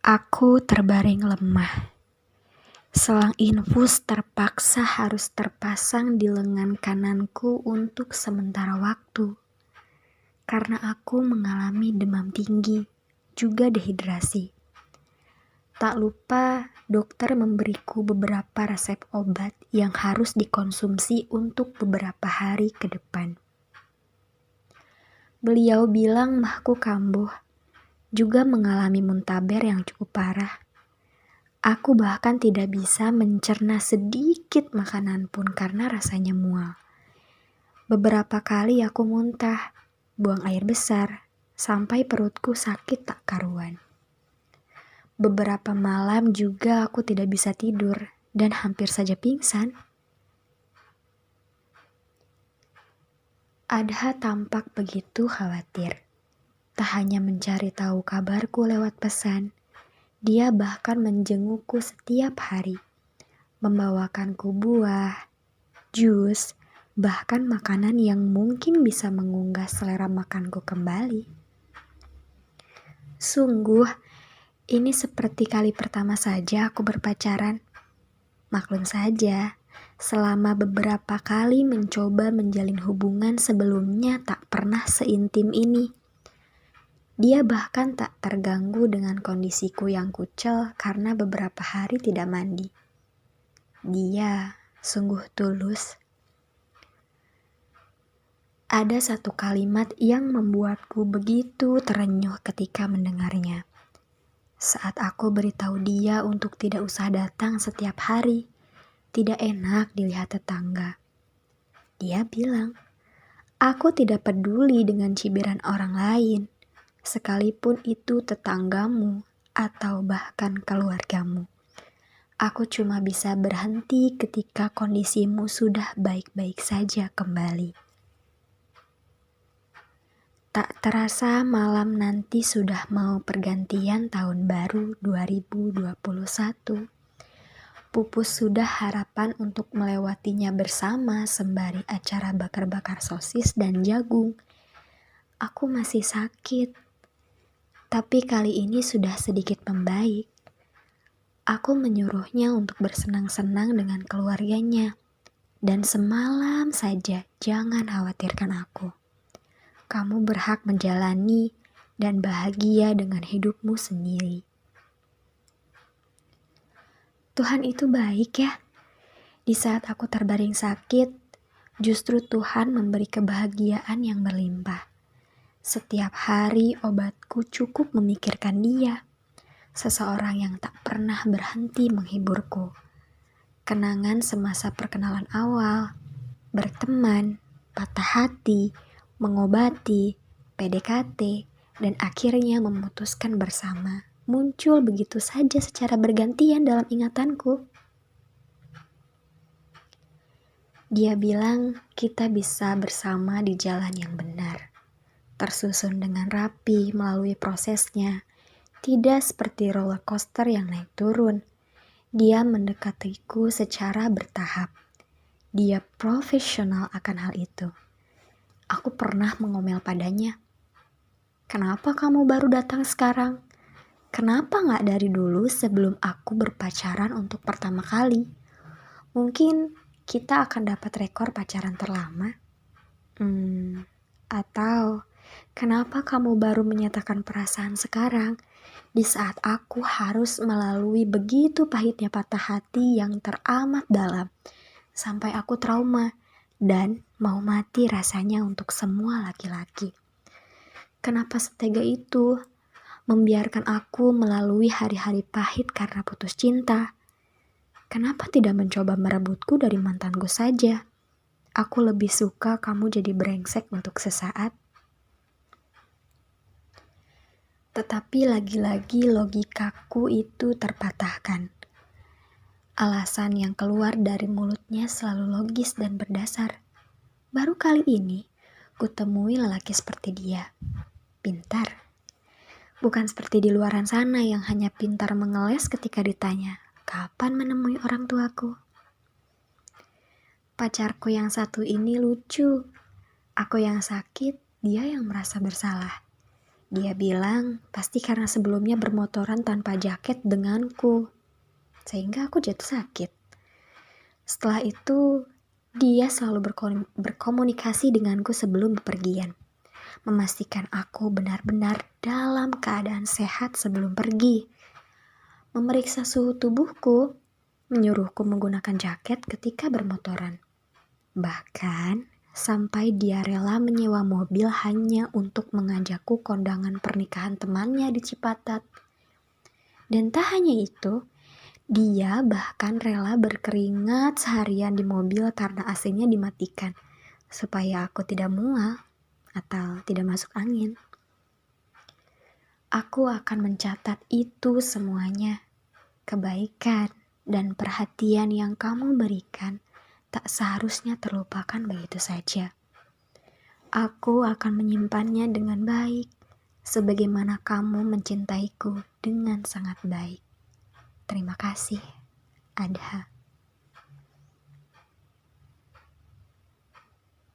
Aku terbaring lemah. Selang infus terpaksa harus terpasang di lengan kananku untuk sementara waktu. Karena aku mengalami demam tinggi, juga dehidrasi. Tak lupa, dokter memberiku beberapa resep obat yang harus dikonsumsi untuk beberapa hari ke depan. Beliau bilang mahku kambuh, juga mengalami muntaber yang cukup parah. Aku bahkan tidak bisa mencerna sedikit makanan pun karena rasanya mual. Beberapa kali aku muntah, buang air besar, sampai perutku sakit tak karuan. Beberapa malam juga aku tidak bisa tidur dan hampir saja pingsan. Adha tampak begitu khawatir. Tak hanya mencari tahu kabarku lewat pesan, dia bahkan menjengukku setiap hari, membawakanku buah, jus, bahkan makanan yang mungkin bisa mengunggah selera makanku kembali. Sungguh, ini seperti kali pertama saja aku berpacaran. Maklum saja, selama beberapa kali mencoba menjalin hubungan sebelumnya tak pernah seintim ini. Dia bahkan tak terganggu dengan kondisiku yang kucel karena beberapa hari tidak mandi. Dia sungguh tulus. Ada satu kalimat yang membuatku begitu terenyuh ketika mendengarnya. Saat aku beritahu dia untuk tidak usah datang setiap hari, tidak enak dilihat tetangga. Dia bilang, "Aku tidak peduli dengan cibiran orang lain, sekalipun itu tetanggamu atau bahkan keluargamu. Aku cuma bisa berhenti ketika kondisimu sudah baik-baik saja kembali." Tak terasa malam nanti sudah mau pergantian tahun baru 2021. Pupus sudah harapan untuk melewatinya bersama sembari acara bakar-bakar sosis dan jagung. Aku masih sakit, tapi kali ini sudah sedikit membaik. Aku menyuruhnya untuk bersenang-senang dengan keluarganya. Dan semalam saja jangan khawatirkan aku. Kamu berhak menjalani dan bahagia dengan hidupmu sendiri. Tuhan itu baik ya. Di saat aku terbaring sakit, justru Tuhan memberi kebahagiaan yang berlimpah. Setiap hari obatku cukup memikirkan dia. Seseorang yang tak pernah berhenti menghiburku. Kenangan semasa perkenalan awal, berteman, patah hati, mengobati, PDKT, dan akhirnya memutuskan bersama. Muncul begitu saja secara bergantian dalam ingatanku. Dia bilang kita bisa bersama di jalan yang benar, tersusun dengan rapi melalui prosesnya, tidak seperti roller coaster yang naik turun. Dia mendekatiku secara bertahap. Dia profesional akan hal itu. Aku pernah mengomel padanya. Kenapa kamu baru datang sekarang? Kenapa gak dari dulu sebelum aku berpacaran untuk pertama kali? Mungkin kita akan dapat rekor pacaran terlama. Atau kenapa kamu baru menyatakan perasaan sekarang? Di saat aku harus melalui begitu pahitnya patah hati yang teramat dalam. Sampai aku trauma dan mau mati rasanya untuk semua laki-laki. Kenapa setega itu membiarkan aku melalui hari-hari pahit karena putus cinta? Kenapa tidak mencoba merebutku dari mantanku saja? Aku lebih suka kamu jadi brengsek untuk sesaat. Tetapi lagi-lagi logikaku itu terpatahkan. Alasan yang keluar dari mulutnya selalu logis dan berdasar. Baru kali ini, kutemui lelaki seperti dia. Pintar. Bukan seperti di luaran sana yang hanya pintar mengeles ketika ditanya, kapan menemui orang tuaku? Pacarku yang satu ini lucu. Aku yang sakit, dia yang merasa bersalah. Dia bilang pasti karena sebelumnya bermotoran tanpa jaket denganku, sehingga aku jatuh sakit. Setelah itu, dia selalu berkomunikasi denganku sebelum bepergian, memastikan aku benar-benar dalam keadaan sehat sebelum pergi, memeriksa suhu tubuhku, menyuruhku menggunakan jaket ketika bermotoran. Bahkan, sampai dia rela menyewa mobil hanya untuk mengajakku kondangan pernikahan temannya di Cipatat. Dan tak hanya itu, dia bahkan rela berkeringat seharian di mobil karena AC-nya dimatikan, supaya aku tidak mual atau tidak masuk angin. Aku akan mencatat itu semuanya. Kebaikan dan perhatian yang kamu berikan tak seharusnya terlupakan begitu saja. Aku akan menyimpannya dengan baik, sebagaimana kamu mencintaiku dengan sangat baik. Terima kasih, Adha.